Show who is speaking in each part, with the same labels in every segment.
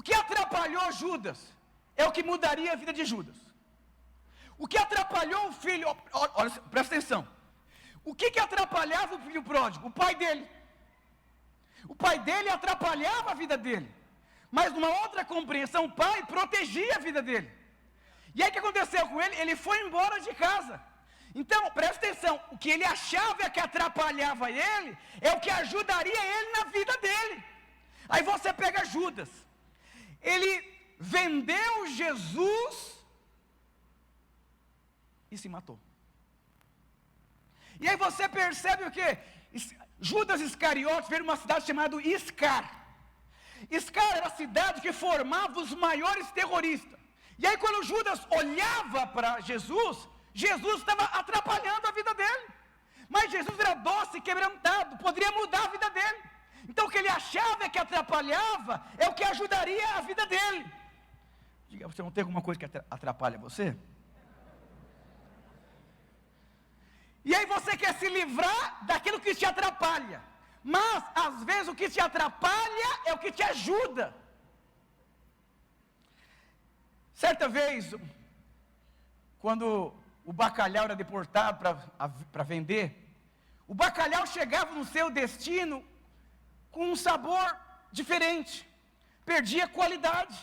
Speaker 1: O que atrapalhou Judas é o que mudaria a vida de Judas. O que atrapalhou o filho, olha, presta atenção. O que atrapalhava o filho pródigo? O pai dele. O pai dele atrapalhava a vida dele. Mas numa outra compreensão, o pai protegia a vida dele. E aí o que aconteceu com ele? Ele foi embora de casa. Então, presta atenção, o que ele achava que atrapalhava ele, é o que ajudaria ele na vida dele. Aí você pega Judas. Ele vendeu Jesus e se matou. E aí você percebe o quê? Judas Iscariotes veio de uma cidade chamada Iscar. Iscar era a cidade que formava os maiores terroristas. E aí quando Judas olhava para Jesus, Jesus estava atrapalhando a vida dele. Mas Jesus era doce e quebrantado, poderia mudar a vida dele. Então o que ele achava que atrapalhava, é o que ajudaria a vida dele. Diga, você não tem alguma coisa que atrapalha você? E aí você quer se livrar daquilo que te atrapalha. Mas, às vezes, o que te atrapalha é o que te ajuda. Certa vez, quando o bacalhau era deportado para vender, o bacalhau chegava no seu destino com um sabor diferente, perdia qualidade.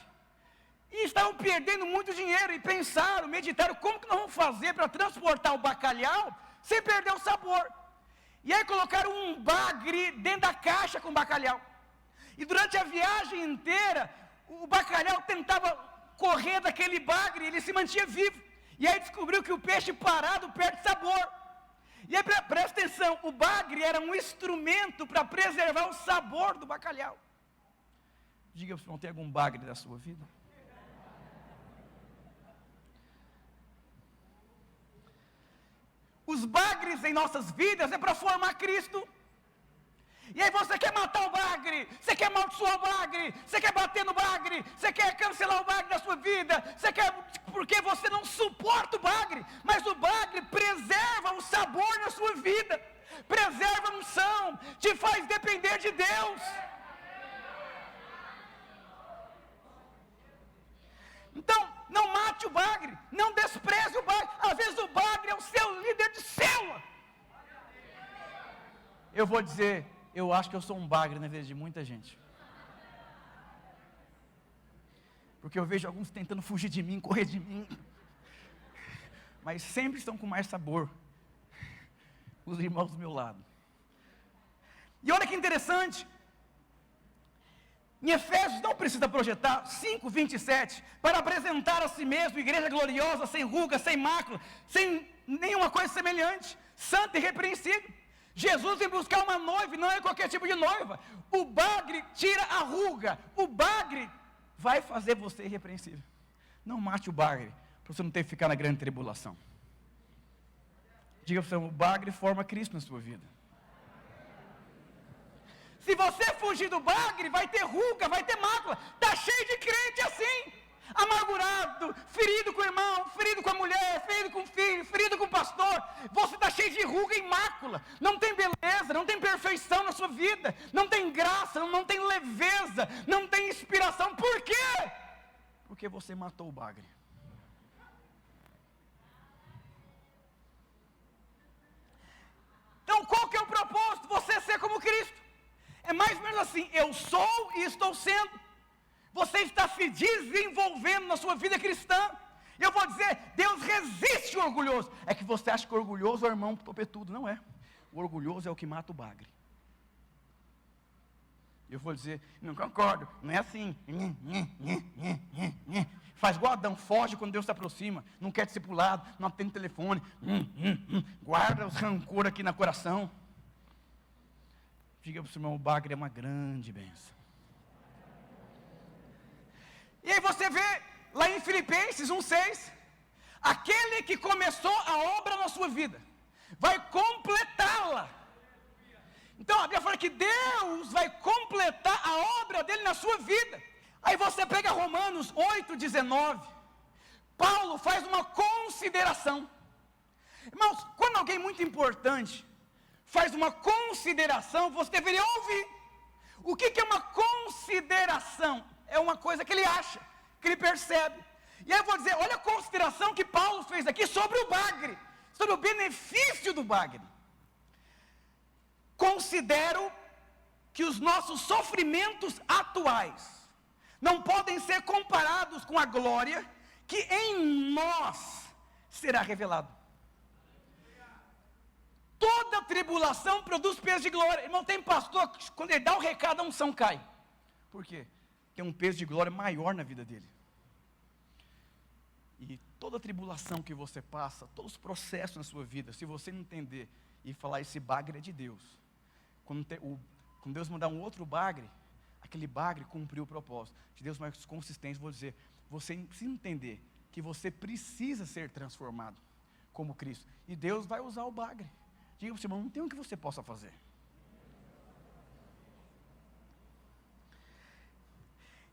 Speaker 1: E estavam perdendo muito dinheiro, e pensaram, meditaram, como que nós vamos fazer para transportar o bacalhau sem perder o sabor? E aí colocaram um bagre dentro da caixa com bacalhau. E durante a viagem inteira, o bacalhau tentava correr daquele bagre, ele se mantinha vivo. E aí descobriu que o peixe parado perde sabor. E aí presta atenção, o bagre era um instrumento para preservar o sabor do bacalhau. Diga, se não tem algum bagre da sua vida? Os bagres em nossas vidas é para formar Cristo. E aí você quer matar o bagre, você quer amaldiçoar o bagre, você quer bater no bagre, você quer cancelar o bagre da sua vida, você quer, porque você não suporta o bagre, mas o bagre preserva o sabor na sua vida, preserva a unção, te faz depender de Deus. Então, não mate o bagre, não despreze o bagre. Às vezes o bagre é o seu líder de célula. Eu vou dizer, eu acho que eu sou um bagre na vida de muita gente. Porque eu vejo alguns tentando fugir de mim, correr de mim. Mas sempre estão com mais sabor. Os irmãos do meu lado. E olha que interessante. Em Efésios, não precisa projetar, 5:27, para apresentar a si mesmo, igreja gloriosa, sem ruga, sem mácula, sem nenhuma coisa semelhante, santa e irrepreensível. Jesus vem buscar uma noiva, não é qualquer tipo de noiva. O bagre tira a ruga, o bagre vai fazer você irrepreensível. Não mate o bagre, para você não ter que ficar na grande tribulação. Diga para você, o bagre forma Cristo na sua vida. Se você fugir do bagre, vai ter ruga, vai ter mácula. Está cheio de crente assim, amargurado, ferido com o irmão, ferido com a mulher, ferido com o filho, ferido com o pastor. Você está cheio de ruga e mácula. Não tem beleza, não tem perfeição na sua vida. Não tem graça, não tem leveza, não tem inspiração. Por quê? Porque você matou o bagre. Então qual que é o propósito? Você ser como Cristo. É mais ou menos assim, eu sou e estou sendo. Você está se desenvolvendo na sua vida cristã. Eu vou dizer, Deus resiste o orgulhoso. É que você acha que o orgulhoso é o irmão topetudo, não é. O orgulhoso é o que mata o bagre. Eu vou dizer, não concordo, não é assim. Faz igual Adão, foge quando Deus se aproxima, não quer discipulado, não atende telefone, guarda os rancor aqui no coração. Diga para o seu irmão, o bagre é uma grande bênção. E aí você vê, lá em Filipenses 1:6, aquele que começou a obra na sua vida, vai completá-la. Então a Bíblia fala que Deus vai completar a obra dele na sua vida. Aí você pega Romanos 8:19, Paulo faz uma consideração. Irmãos, quando alguém muito importante faz uma consideração, você deveria ouvir. O que é uma consideração? é uma coisa que ele acha, que ele percebe. E aí eu vou dizer, olha a consideração que Paulo fez aqui sobre o bagre, sobre o benefício do bagre. Considero que os nossos sofrimentos atuais não podem ser comparados com a glória que em nós será revelado. Toda tribulação produz peso de glória. Irmão, tem pastor que quando ele dá o recado, a unção cai. Por quê? Tem um peso de glória maior na vida dele. E toda tribulação que você passa, todos os processos na sua vida, se você não entender e falar, esse bagre é de Deus. Quando Deus mandar um outro bagre, aquele bagre cumpriu o propósito. Se Deus mais consistente, vou dizer, você precisa entender que você precisa ser transformado como Cristo. E Deus vai usar o bagre. Diga para o seu irmão, não tem o que você possa fazer.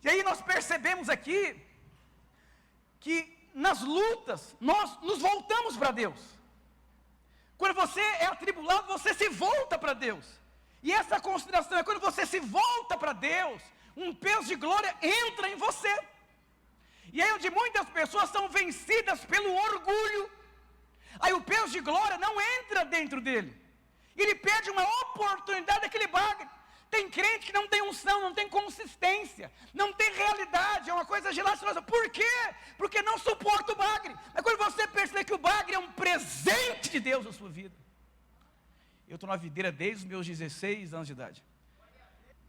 Speaker 1: E aí nós percebemos aqui, que nas lutas, nós nos voltamos para Deus. Quando você é atribulado, você se volta para Deus. E essa consideração é quando você se volta para Deus, um peso de glória entra em você. E aí onde muitas pessoas são vencidas pelo orgulho, aí o peso de glória não entra dentro dele. Ele perde uma oportunidade daquele bagre. Tem crente que não tem unção, não tem consistência, não tem realidade, é uma coisa gelaciosa. Por quê? Porque não suporta o bagre. Mas quando você perceber que o bagre é um presente de Deus na sua vida. Eu estou na videira desde os meus 16 anos de idade.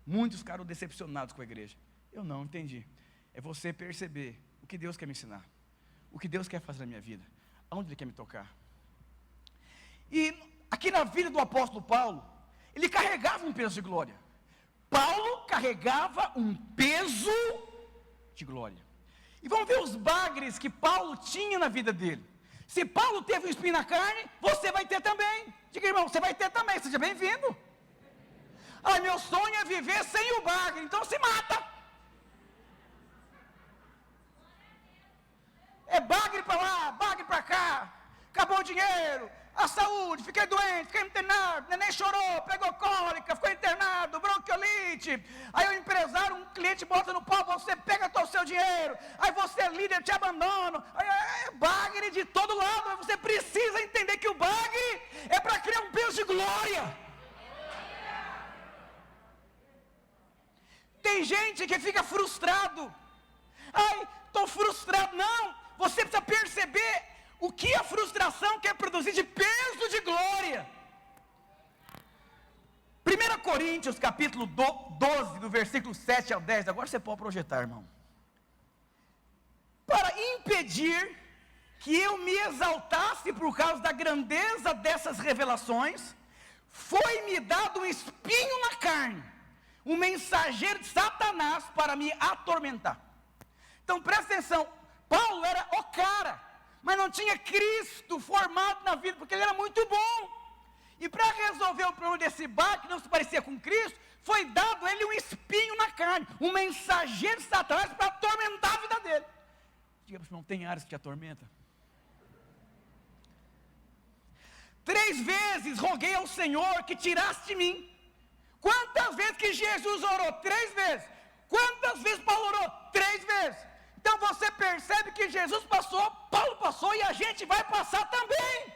Speaker 1: Muitos ficaram decepcionados com a igreja. Eu não entendi. É você perceber o que Deus quer me ensinar, o que Deus quer fazer na minha vida, aonde Ele quer me tocar. E aqui na vida do apóstolo Paulo, ele carregava um peso de glória. Paulo carregava um peso de glória. E vamos ver os bagres que Paulo tinha na vida dele. Se Paulo teve um espinho na carne, você vai ter também. Diga, irmão, você vai ter também, seja bem-vindo. Ah, meu sonho é viver sem o bagre, então se mata. É bagre para lá, bagre para cá. Acabou o dinheiro, a saúde, fiquei doente, fiquei internado, neném chorou, pegou cólica, ficou internado, bronquiolite. Aí o empresário, um cliente bota no pau, você pega todo o seu dinheiro. Aí você é líder, te abandona. Aí é bagre de todo lado, mas você precisa entender que o bagre é para criar um peso de glória. Tem gente que fica frustrado. Ai, estou frustrado. Não, você precisa perceber o que a frustração quer produzir de peso de glória. 1 Coríntios capítulo 12, do versículo 7 ao 10, agora você pode projetar, irmão. Para impedir que eu me exaltasse por causa da grandeza dessas revelações, foi-me dado um espinho na carne, um mensageiro de Satanás para me atormentar. Então presta atenção, Paulo era o cara, mas não tinha Cristo formado na vida, porque ele era muito bom. E para resolver o problema desse bagre, que não se parecia com Cristo, foi dado a ele um espinho na carne, um mensageiro de Satanás para atormentar a vida dele. Diga para o irmão, tem áreas que te atormentam? 3 vezes roguei ao Senhor que tirasse de mim. Quantas vezes que Jesus orou? 3 vezes. Quantas vezes Paulo orou? 3 vezes. Então você percebe que Jesus passou, Paulo passou e a gente vai passar também.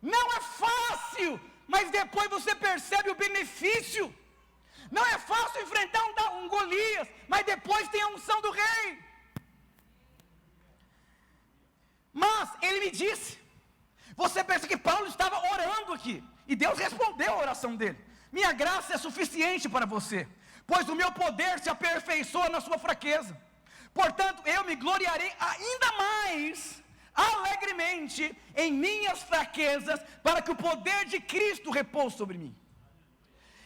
Speaker 1: Não é fácil, mas depois você percebe o benefício. Não é fácil enfrentar um Golias, mas depois tem a unção do rei. Mas ele me disse, você pensa que Paulo estava orando aqui, e Deus respondeu a oração dele. Minha graça é suficiente para você, pois o meu poder se aperfeiçoa na sua fraqueza. Portanto, eu me gloriarei ainda mais alegremente em minhas fraquezas, para que o poder de Cristo repouse sobre mim.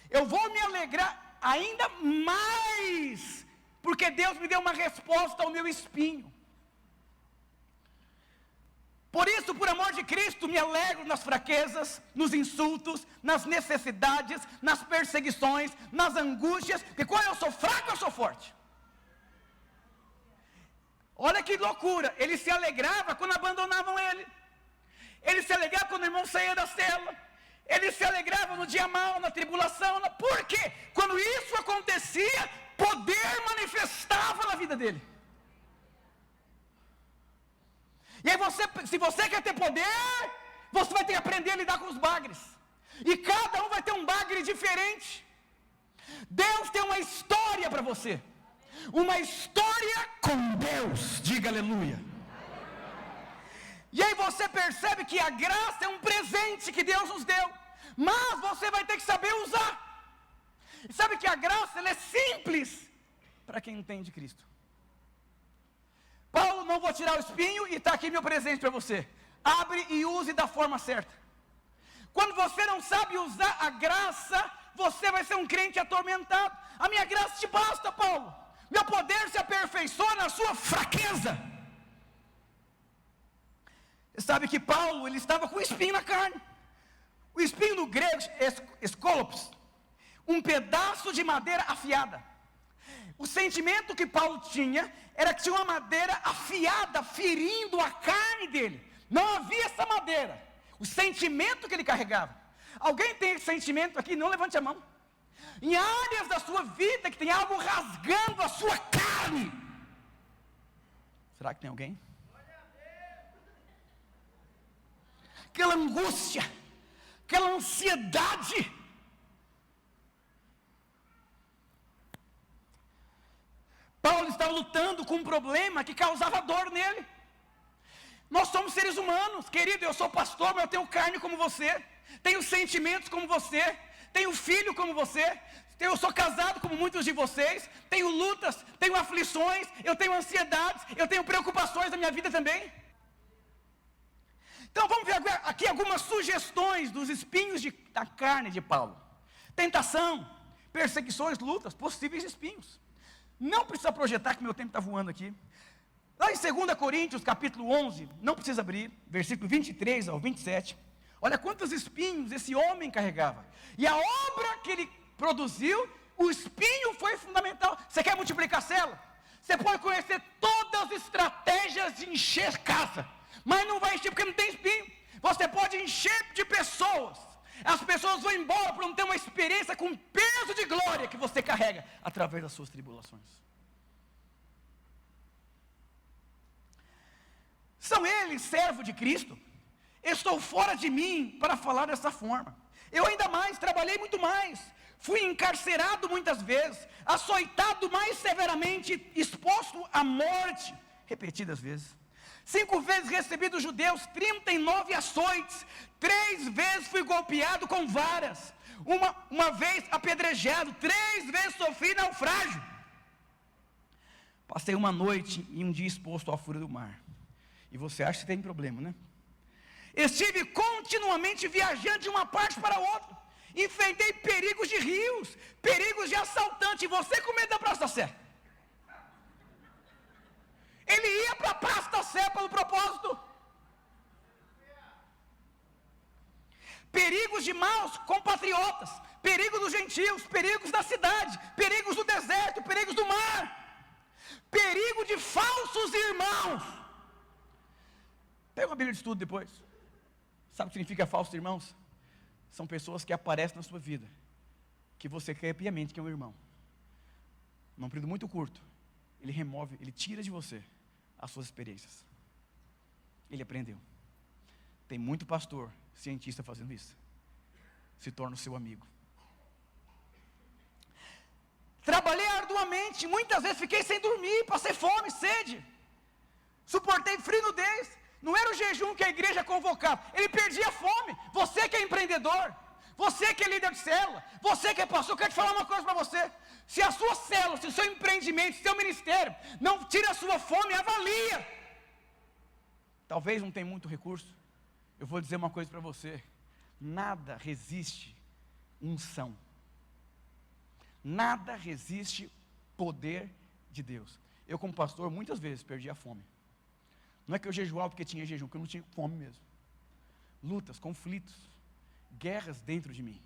Speaker 1: Eu vou me alegrar ainda mais, porque Deus me deu uma resposta ao meu espinho. Por isso, por amor de Cristo, me alegro nas fraquezas, nos insultos, nas necessidades, nas perseguições, nas angústias, porque quando eu sou fraco, eu sou forte. Olha que loucura, ele se alegrava quando abandonavam ele. Ele se alegrava quando o irmão saía da cela. Ele se alegrava no dia mau, na tribulação. Por quê? Quando isso acontecia, poder manifestava na vida dele. E aí se você quer ter poder, você vai ter que aprender a lidar com os bagres. E cada um vai ter um bagre diferente. Deus tem uma história para você. Uma história com Deus. Diga aleluia. E aí você percebe que a graça é um presente que Deus nos deu. Mas você vai ter que saber usar. E sabe que a graça ela é simples para quem entende Cristo. Paulo, não vou tirar o espinho e está aqui meu presente para você. Abre e use da forma certa. Quando você não sabe usar a graça, você vai ser um crente atormentado. A minha graça te basta, Paulo. Meu poder se aperfeiçoa na sua fraqueza. Você sabe que Paulo, ele estava com espinho na carne. O espinho no grego, escolopos, um pedaço de madeira afiada. O sentimento que Paulo tinha, era que tinha uma madeira afiada, ferindo a carne dele. Não havia essa madeira. O sentimento que ele carregava. Alguém tem esse sentimento aqui? Não levante a mão. Em áreas da sua vida que tem algo rasgando a sua carne. Será que tem alguém? Aquela angústia, aquela ansiedade. Paulo estava lutando com um problema que causava dor nele. Nós somos seres humanos, querido, eu sou pastor, mas eu tenho carne como você, tenho sentimentos como você, tenho filho como você, eu sou casado como muitos de vocês, tenho lutas, tenho aflições, eu tenho ansiedades, eu tenho preocupações na minha vida também. Então vamos ver aqui algumas sugestões dos espinhos da carne de Paulo. Tentação, perseguições, lutas, possíveis espinhos. Não precisa projetar que meu tempo está voando aqui. Lá em 2 Coríntios capítulo 11, não precisa abrir, versículo 23 ao 27. Olha quantos espinhos esse homem carregava. E a obra que ele produziu, o espinho foi fundamental. Você quer multiplicar célula? Você pode conhecer todas as estratégias de encher casa, mas não vai encher porque não tem espinho. Você pode encher de pessoas. As pessoas vão embora por não ter uma experiência com peso de glória que você carrega através das suas tribulações. São eles servo de Cristo? Estou fora de mim para falar dessa forma. Eu ainda mais, trabalhei muito mais. Fui encarcerado muitas vezes, açoitado mais severamente, exposto à morte, repetidas vezes. 5 vezes recebi dos judeus 39 açoites, 3 vezes fui golpeado com varas, uma vez apedrejado, 3 vezes sofri naufrágio. Passei uma noite e um dia exposto à fúria do mar. E você acha que tem problema, né? Estive continuamente viajando de uma parte para outra, enfrentei perigos de rios, perigos de assaltante, e você com medo da Praça da Sé. Ele ia para a Praça da Sé pelo propósito. Perigos de maus compatriotas, perigos dos gentios, perigos da cidade, perigos do deserto, perigos do mar, perigo de falsos irmãos. Pega uma Bíblia de estudo depois. Sabe o que significa falsos irmãos? São pessoas que aparecem na sua vida, que você crê piamente que é um irmão. Num período muito curto, ele remove, ele tira de você as suas experiências. Ele aprendeu. Tem muito pastor, cientista fazendo isso. Se torna o seu amigo. Trabalhei arduamente, muitas vezes fiquei sem dormir, passei fome, sede. Suportei frio e nudez. Não era o jejum que a igreja convocava, ele perdia a fome. Você que é empreendedor, você que é líder de célula, você que é pastor, eu quero te falar uma coisa para você. Se a sua célula, se o seu empreendimento, se o seu ministério não tira a sua fome, avalia. Talvez não tenha muito recurso. Eu vou dizer uma coisa para você: nada resiste unção. Nada resiste poder de Deus. Eu como pastor muitas vezes perdi a fome. Não é que eu jejuava porque tinha jejum, porque eu não tinha fome mesmo. Lutas, conflitos, guerras dentro de mim.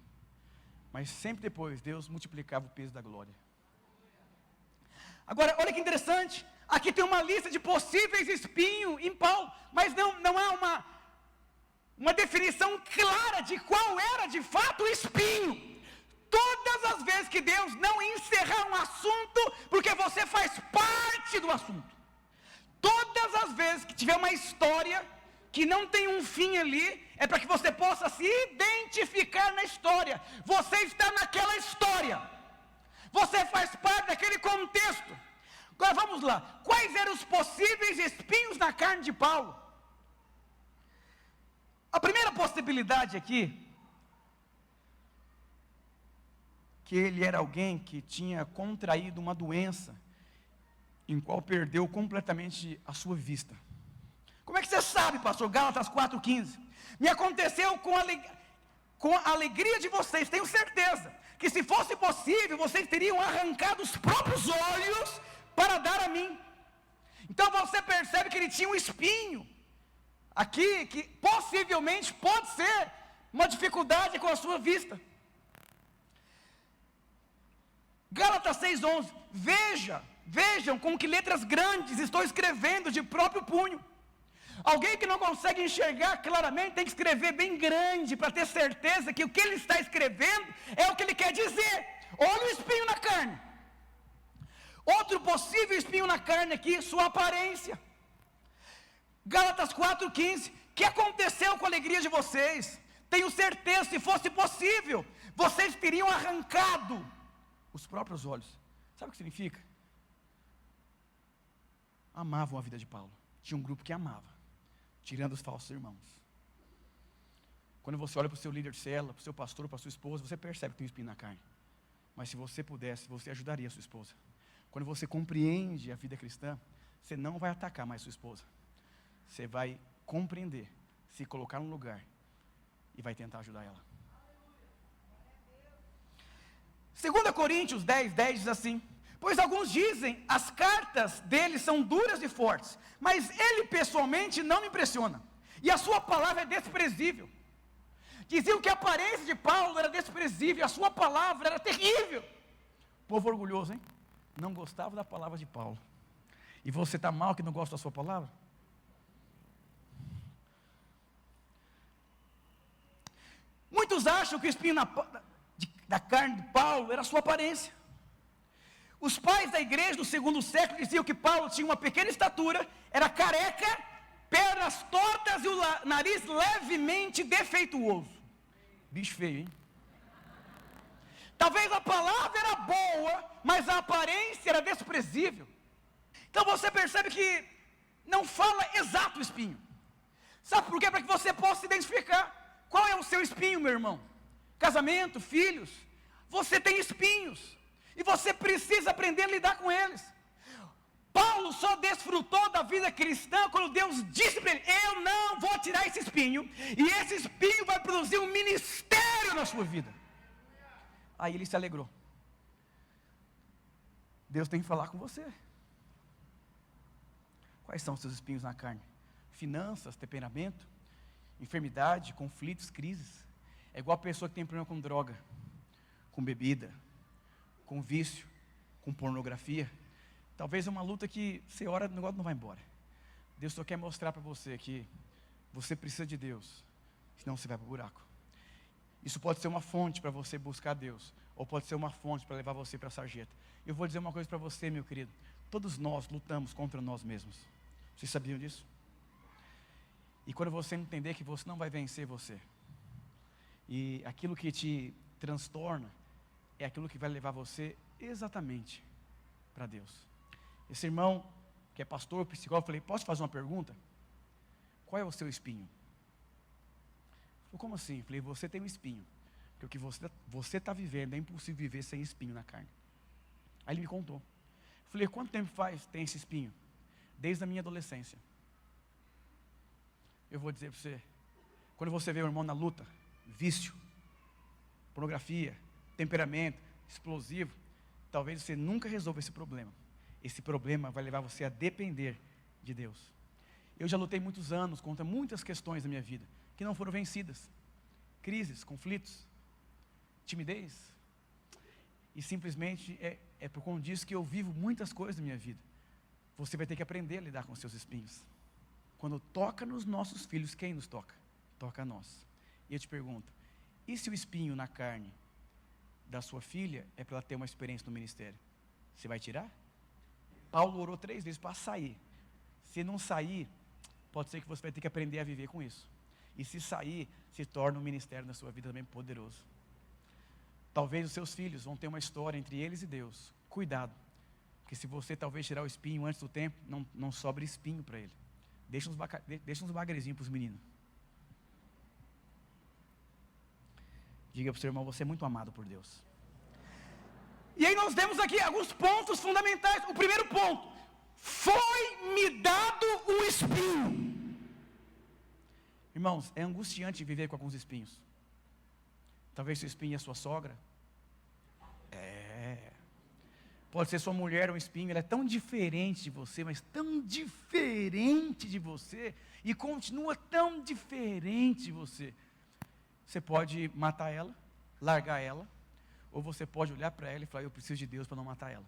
Speaker 1: Mas sempre depois Deus multiplicava o peso da glória. Agora, olha que interessante. Aqui tem uma lista de possíveis espinhos em Paulo. Mas não há uma definição clara de qual era de fato o espinho. Todas as vezes que Deus não encerrar um assunto, porque você faz parte do assunto. Todas as vezes que tiver uma história que não tem um fim ali, é para que você possa se identificar na história. Você está naquela história. Você faz parte daquele contexto. Agora vamos lá. Quais eram os possíveis espinhos na carne de Paulo? A primeira possibilidade aqui, que ele era alguém que tinha contraído uma doença, em qual perdeu completamente a sua vista. Como é que você sabe, pastor? Gálatas 4,15. Me aconteceu com a alegria de vocês, tenho certeza, que se fosse possível, vocês teriam arrancado os próprios olhos para dar a mim. Então você percebe que ele tinha um espinho aqui, que possivelmente pode ser uma dificuldade com a sua vista. Gálatas 6,11. Vejam com que letras grandes estou escrevendo de próprio punho. Alguém que não consegue enxergar claramente tem que escrever bem grande para ter certeza que o que ele está escrevendo é o que ele quer dizer. Olha o espinho na carne. Outro possível espinho na carne aqui, sua aparência. Gálatas 4,15. Que aconteceu com a alegria de vocês? Tenho certeza, se fosse possível, vocês teriam arrancado os próprios olhos. Sabe o que significa? Amavam a vida de Paulo. Tinha um grupo que amava, tirando os falsos irmãos. Quando você olha para o seu líder de célula, para o seu pastor, para a sua esposa, você percebe que tem um espinho na carne. Mas se você pudesse, você ajudaria a sua esposa. Quando você compreende a vida cristã, você não vai atacar mais sua esposa. Você vai compreender, se colocar no lugar e vai tentar ajudar ela. 2 Coríntios 10 diz assim: pois alguns dizem, as cartas dele são duras e fortes, mas ele pessoalmente não me impressiona, e a sua palavra é desprezível. Diziam que a aparência de Paulo era desprezível, a sua palavra era terrível. Povo orgulhoso, hein? Não gostava da palavra de Paulo. E você está mal que não gosta da sua palavra? Muitos acham que o espinho da carne de Paulo era a sua aparência. Os pais da igreja do segundo século diziam que Paulo tinha uma pequena estatura, era careca, pernas tortas e o nariz levemente defeituoso. Bicho feio, hein? Talvez a palavra era boa, mas a aparência era desprezível. Então você percebe que não fala exato o espinho. Sabe por quê? Para que você possa se identificar. Qual é o seu espinho, meu irmão? Casamento, filhos. Você tem espinhos. E você precisa aprender a lidar com eles. Paulo só desfrutou da vida cristã quando Deus disse para ele: eu não vou tirar esse espinho, e esse espinho vai produzir um ministério na sua vida. Aí ele se alegrou. Deus tem que falar com você. Quais são os seus espinhos na carne? Finanças, temperamento, enfermidade, conflitos, crises. É igual a pessoa que tem problema com droga, com bebida, com vício, com pornografia. Talvez é uma luta que você ora, o negócio não vai embora. Deus só quer mostrar para você que você precisa de Deus, senão você vai para o buraco. Isso pode ser uma fonte para você buscar Deus, ou pode ser uma fonte para levar você para a sarjeta. Eu vou dizer uma coisa para você, meu querido. Todos nós lutamos contra nós mesmos. Vocês sabiam disso? E quando você entender que você não vai vencer você, e aquilo que te transtorna, é aquilo que vai levar você exatamente para Deus. Esse irmão, que é pastor, psicólogo, eu falei: posso fazer uma pergunta? Qual é o seu espinho? Ele falou: como assim? Eu falei: você tem um espinho, porque o que você está vivendo é impossível viver sem espinho na carne. Aí ele me contou. Eu falei: quanto tempo tem esse espinho? Desde a minha adolescência. Eu vou dizer para você, quando você vê o irmão na luta, vício, pornografia, temperamento, explosivo, talvez você nunca resolva esse problema. Esse problema vai levar você a depender de Deus. Eu já lutei muitos anos contra muitas questões da minha vida, que não foram vencidas. Crises, conflitos, timidez. E simplesmente é por conta disso que eu vivo muitas coisas da minha vida. Você vai ter que aprender a lidar com os seus espinhos. Quando toca nos nossos filhos, quem nos toca? toca a nós. E eu te pergunto, e se o espinho na carne da sua filha é para ela ter uma experiência no ministério? Você vai tirar? Paulo orou 3 vezes para sair. Se não sair, pode ser que você vai ter que aprender a viver com isso. E se sair, se torna um ministério na sua vida também poderoso. Talvez os seus filhos vão ter uma história entre eles e Deus. Cuidado, porque se você talvez tirar o espinho antes do tempo, não sobra espinho para ele. Deixa uns bagrezinhos para os meninos. Diga para o seu irmão, você é muito amado por Deus. E aí nós temos aqui alguns pontos fundamentais. O primeiro ponto, foi-me dado o espinho. Irmãos, é angustiante viver com alguns espinhos. Talvez seu espinho é a sua sogra. Pode ser sua mulher um espinho, ela é tão diferente de você, mas tão diferente de você, e continua tão diferente de você. Você pode matar ela, largar ela, ou você pode olhar para ela e falar, eu preciso de Deus para não matar ela.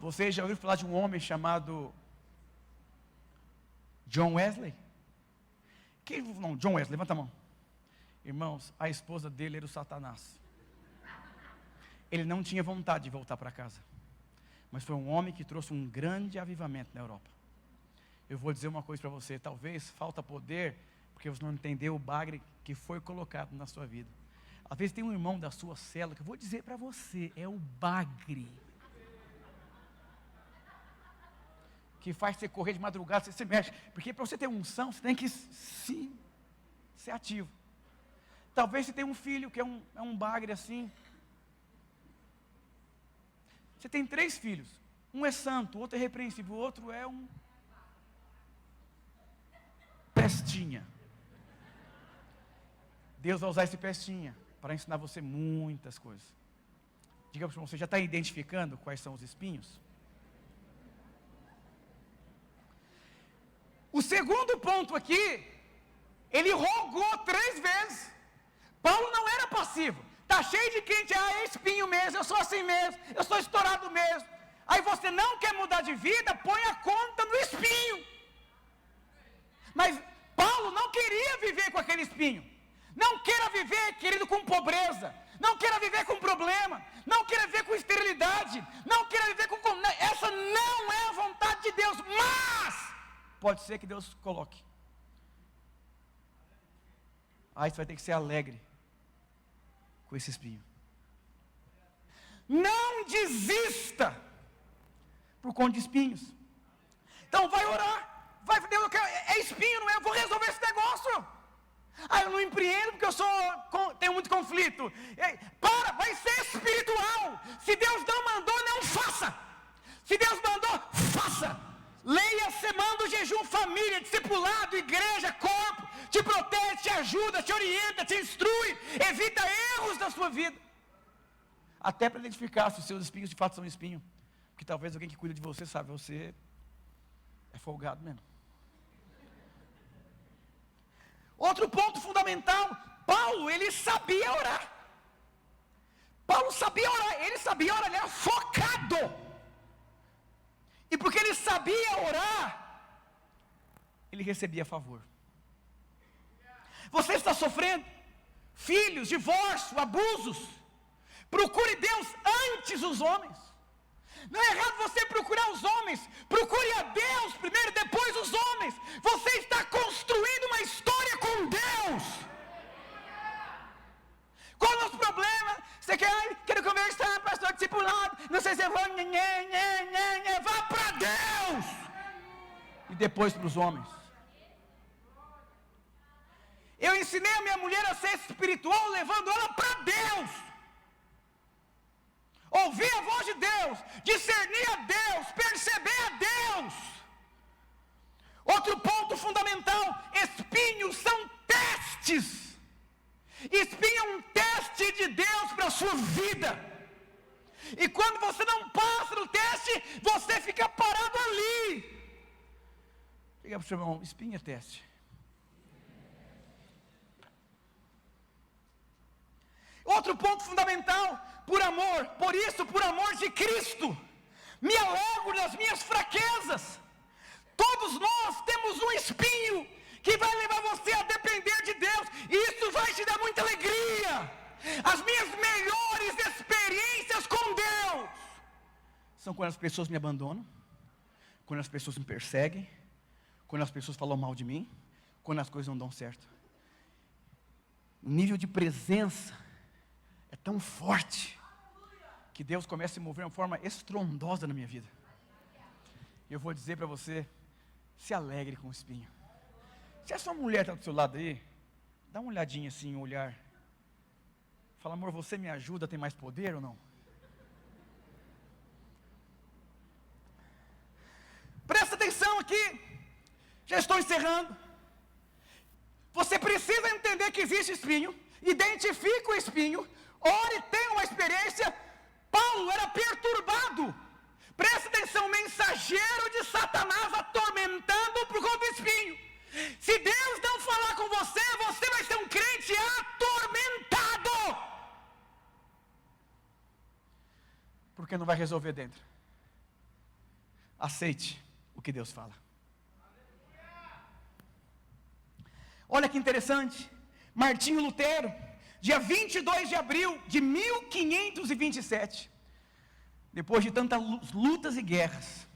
Speaker 1: Você já ouviu falar de um homem chamado John Wesley? Não, John Wesley, levanta a mão. Irmãos, a esposa dele era o Satanás. Ele não tinha vontade de voltar para casa. Mas foi um homem que trouxe um grande avivamento na Europa. Eu vou dizer uma coisa para você, talvez falta poder, porque você não entendeu o bagre que foi colocado na sua vida. Às vezes tem um irmão da sua célula, que eu vou dizer para você, é o bagre. Que faz você correr de madrugada, você se mexe. Porque para você ter unção, você tem que ser ativo. Talvez você tenha um filho que é um bagre assim. Você tem 3 filhos. Um é santo, o outro é repreensível, o outro é um pestinha. Deus vai usar esse pestinha para ensinar você muitas coisas. Diga para você, já está identificando quais são os espinhos? O segundo ponto aqui, ele rogou 3 vezes. Paulo não era passivo. Está cheio de crente, é espinho mesmo, eu sou assim mesmo, eu sou estourado mesmo. Aí você não quer mudar de vida, põe a conta no espinho. Mas Paulo não queria viver com aquele espinho. Não queira viver, querido, com pobreza. Não queira viver com problema. Não queira viver com esterilidade. Não queira viver com... Essa não é a vontade de Deus, mas pode ser que Deus coloque. Aí você vai ter que ser alegre com esse espinho. Não desista por conta de espinhos. Então vai orar. Vai, Deus, é espinho, não é? Eu vou resolver esse negócio. Eu não empreendo porque tenho muito conflito. Vai ser espiritual. Se Deus não mandou, não faça. Se Deus mandou, faça. Leia, semana, jejum, família, discipulado, igreja, corpo, te protege, te ajuda, te orienta, te instrui, evita erros da sua vida. Até para identificar se os seus espinhos de fato são espinho. Porque talvez alguém que cuida de você sabe, você é folgado mesmo. Outro ponto fundamental, Paulo, ele sabia orar. Paulo sabia orar, ele era focado. E porque ele sabia orar, ele recebia favor. Você está sofrendo filhos, divórcio, abusos. Procure Deus antes dos homens. Não é errado você procurar os homens. Procure a Deus primeiro, depois os homens. Você está construindo uma história com Deus. Qual é o nosso problema? Você quer conversar, pastor discipulado, não sei se eu vou, vá para Deus. E depois para os homens. Eu ensinei a minha mulher a ser espiritual, levando ela para Deus. Ouvir a voz de Deus, discernir a Deus, perceber a Deus. Outro ponto fundamental, espinhos são testes. Espinho é um teste de Deus para a sua vida. E quando você não passa no teste, você fica parado ali. Diga para o seu irmão, espinho é teste. Outro ponto fundamental, por amor de Cristo, me alegro das minhas fraquezas. Todos nós temos um espinho que vai levar você a depender de Deus, e isso vai te dar muita alegria. As minhas melhores experiências com Deus são quando as pessoas me abandonam, quando as pessoas me perseguem, quando as pessoas falam mal de mim, quando as coisas não dão certo. O nível de presença é tão forte que Deus começa a se mover de uma forma estrondosa na minha vida. Eu vou dizer para você, se alegre com o espinho. Se a sua mulher está do seu lado aí, dá uma olhadinha assim, um olhar. Fala, amor, você me ajuda a ter mais poder ou não? Presta atenção aqui, já estou encerrando. Você precisa entender que existe espinho, identifique o espinho, ore, tenha uma experiência. Paulo era perturbado, presta atenção, mensageiro de Satanás atormentando por conta do espinho. Se Deus não falar com você, você vai ser um crente atormentado, porque não vai resolver dentro. Aceite o que Deus fala. Olha que interessante, Martinho Lutero, dia 22 de abril de 1527, depois de tantas lutas e guerras,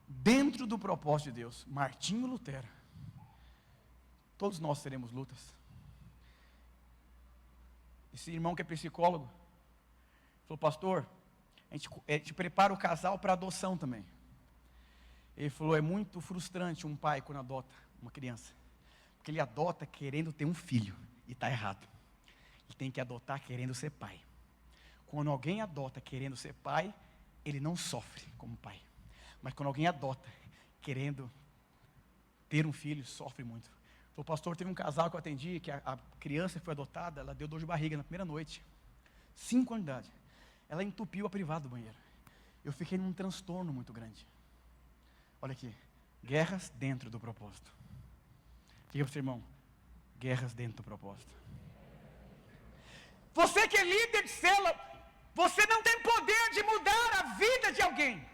Speaker 1: dentro do propósito de Deus, Martinho Lutero, todos nós teremos lutas. Esse irmão que é psicólogo, falou, pastor, a gente prepara o casal para adoção também. Ele falou, é muito frustrante um pai quando adota uma criança, porque ele adota querendo ter um filho, e está errado. Ele tem que adotar querendo ser pai. Quando alguém adota querendo ser pai, ele não sofre como pai. Mas quando alguém adota querendo ter um filho, sofre muito. O pastor, teve um casal que eu atendi, que a criança que foi adotada, ela deu dor de barriga na primeira noite, 5 anos de idade. Ela entupiu a privada do banheiro. Eu fiquei num transtorno muito grande. Olha aqui, guerras dentro do propósito. Diga para o seu irmão, guerras dentro do propósito. Você que é líder de célula, você não tem poder de mudar a vida de alguém.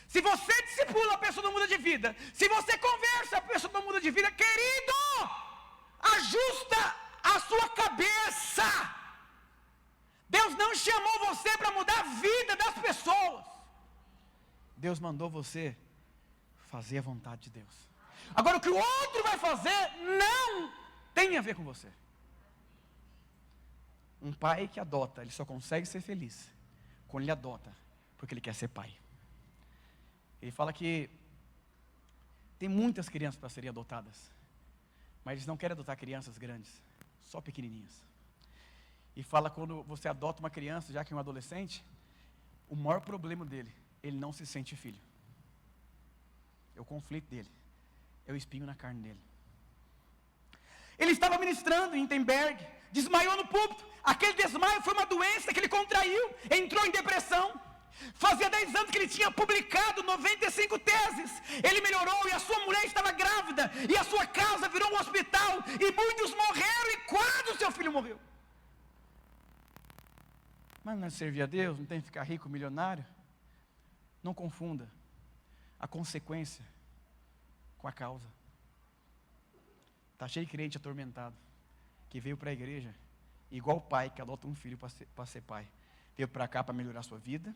Speaker 1: Se você discipula, a pessoa não muda de vida. Se você conversa, a pessoa não muda de vida. Querido, ajusta a sua cabeça. Deus não chamou você para mudar a vida das pessoas. Deus mandou você fazer a vontade de Deus. Agora, o que o outro vai fazer não tem a ver com você. Um pai que adota, ele só consegue ser feliz quando ele adota, porque ele quer ser pai. Ele fala que tem muitas crianças para serem adotadas, mas eles não querem adotar crianças grandes, só pequenininhas. E fala quando você adota uma criança, já que é um adolescente, o maior problema dele, ele não se sente filho. É o conflito dele, é o espinho na carne dele. Ele estava ministrando em Wittenberg, desmaiou no púlpito. Aquele desmaio foi uma doença que ele contraiu, entrou em depressão. Fazia 10 anos que ele tinha publicado 95 teses. Ele melhorou e a sua mulher estava grávida, e a sua casa virou um hospital, e muitos morreram, e quase o seu filho morreu. Mas não é servir a Deus, não tem que ficar rico, milionário. Não confunda a consequência com a causa. Está cheio de crente atormentado, que veio para a igreja, igual o pai que adota um filho para ser pai. Veio para cá para melhorar a sua vida,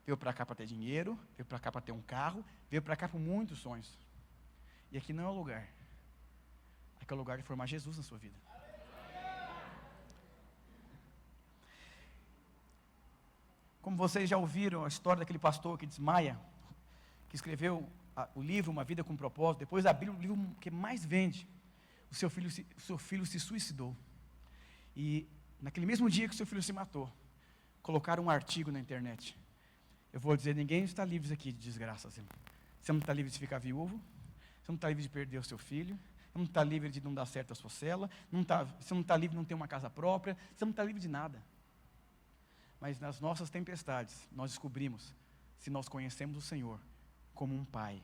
Speaker 1: veio para cá para ter dinheiro, veio para cá para ter um carro, veio para cá com muitos sonhos. E aqui não é o lugar. Aqui é o lugar de formar Jesus na sua vida. Como vocês já ouviram a história daquele pastor que desmaia, que escreveu o livro Uma Vida com Propósito, depois abriu o livro que mais vende. O seu filho se suicidou. E naquele mesmo dia que o seu filho se matou, colocaram um artigo na internet. Eu vou dizer, ninguém está livre aqui de desgraças. Você não está livre de ficar viúvo, você não está livre de perder o seu filho, você não está livre de não dar certo a sua cela, você não está livre de não ter uma casa própria, você não está livre de nada. Mas nas nossas tempestades, nós descobrimos se nós conhecemos o Senhor como um pai.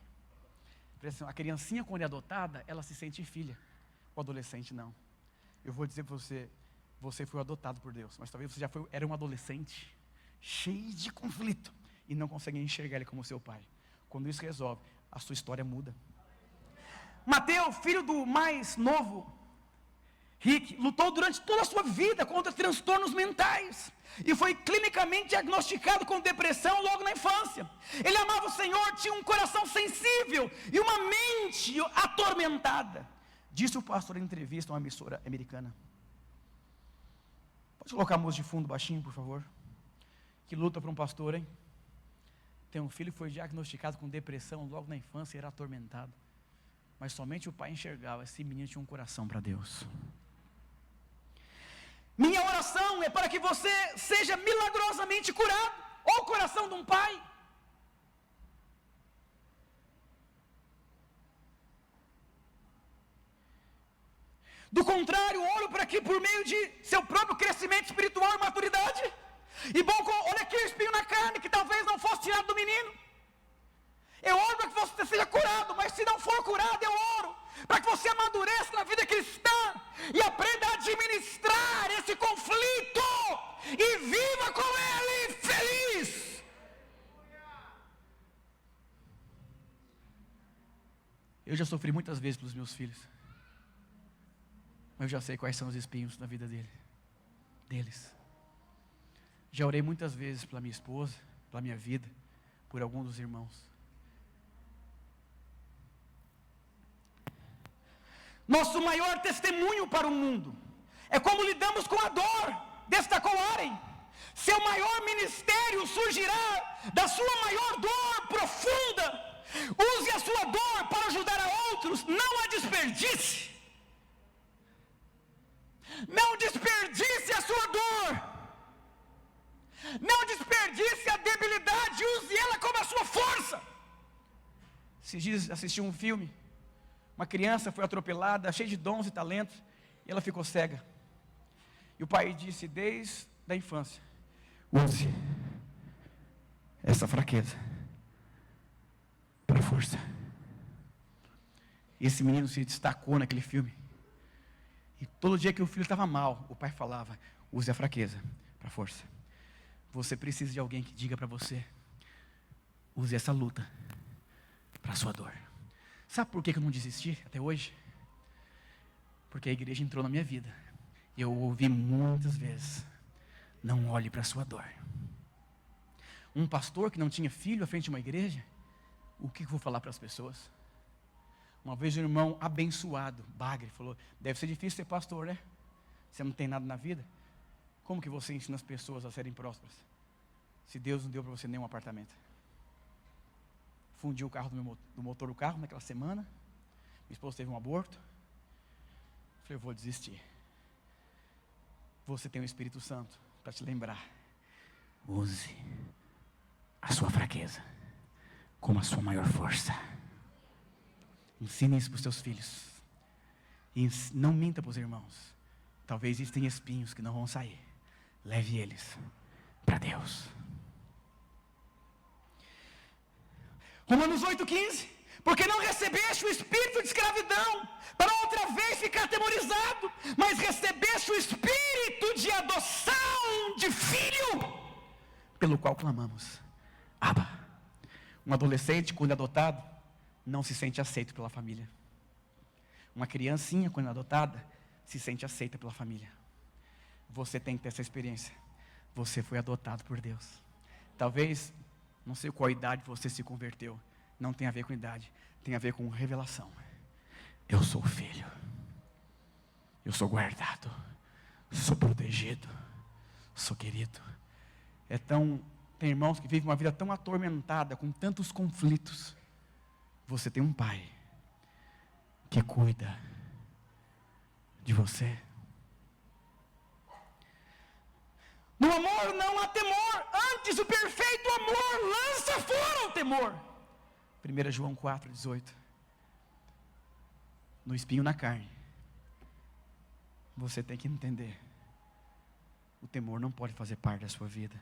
Speaker 1: A criancinha, quando é adotada, ela se sente filha. O adolescente não. Eu vou dizer para você, você foi adotado por Deus, mas talvez você era um adolescente cheio de conflito e não consegue enxergar ele como seu pai. Quando isso resolve, a sua história muda. Mateus, filho do mais novo, Rick, lutou durante toda a sua vida contra transtornos mentais e foi clinicamente diagnosticado com depressão logo na infância. Ele amava o Senhor, tinha um coração sensível e uma mente atormentada. Disse o pastor em entrevista a uma emissora americana. Pode colocar a música de fundo baixinho, por favor? Que luta para um pastor, hein? Tem um filho que foi diagnosticado com depressão logo na infância e era atormentado. Mas somente o pai enxergava, esse menino tinha um coração para Deus. Minha oração é para que você seja milagrosamente curado. Olha o coração de um pai. Do contrário, oro para que por meio de seu próprio crescimento espiritual e maturidade, e bom, olha aqui o espinho na carne, que talvez não fosse tirado do menino. Eu oro para que você seja curado, mas se não for curado, eu oro para que você amadureça na vida cristã e aprenda a administrar esse conflito e viva com ele feliz. Eu já sofri muitas vezes pelos meus filhos, mas eu já sei quais são os espinhos na vida deles. Já orei muitas vezes pela minha esposa, pela minha vida, por algum dos irmãos. Nosso maior testemunho para o mundo é como lidamos com a dor, destacou Aren. Seu maior ministério surgirá da sua maior dor profunda. Use a sua dor para ajudar a outros, não a desperdice. Não desperdice a sua dor. Não desperdice a debilidade, use ela como a sua força. Esses dias assisti um filme. Uma criança foi atropelada, cheia de dons e talentos, e ela ficou cega. E o pai disse desde a infância: use essa fraqueza para força. E esse menino se destacou naquele filme. E todo dia que o filho estava mal, o pai falava: use a fraqueza para força. Você precisa de alguém que diga para você: use essa luta para a sua dor. Sabe por que eu não desisti até hoje? Porque a igreja entrou na minha vida. E eu ouvi muitas vezes: não olhe para a sua dor. Um pastor que não tinha filho à frente de uma igreja, o que eu vou falar para as pessoas? Uma vez um irmão abençoado, Bagre, falou: deve ser difícil ser pastor, né? Você não tem nada na vida. Como que você ensina as pessoas a serem prósperas, se Deus não deu para você nenhum apartamento? Fundiu o carro do motor do carro naquela semana. Minha esposa teve um aborto. Falei: eu vou desistir. Você tem o Espírito Santo para te lembrar. Use a sua fraqueza como a sua maior força. Ensine isso para os seus filhos. E não minta para os irmãos. Talvez existem espinhos que não vão sair. Leve eles para Deus. Romanos 8,15. Porque não recebeste o espírito de escravidão, para outra vez ficar atemorizado, mas recebeste o espírito de adoção de filho, pelo qual clamamos: Abba. Um adolescente, quando é adotado, não se sente aceito pela família. Uma criancinha, quando é adotada, se sente aceita pela família. Você tem que ter essa experiência. Você foi adotado por Deus. Talvez, não sei qual idade você se converteu. Não tem a ver com idade, tem a ver com revelação. Eu sou filho. Eu sou guardado. Sou protegido. Sou querido. Tem irmãos que vivem uma vida tão atormentada, com tantos conflitos. Você tem um pai que cuida de você. No amor não há temor, antes o perfeito amor lança fora o temor. 1 João 4,18. No espinho na carne, você tem que entender: o temor não pode fazer parte da sua vida.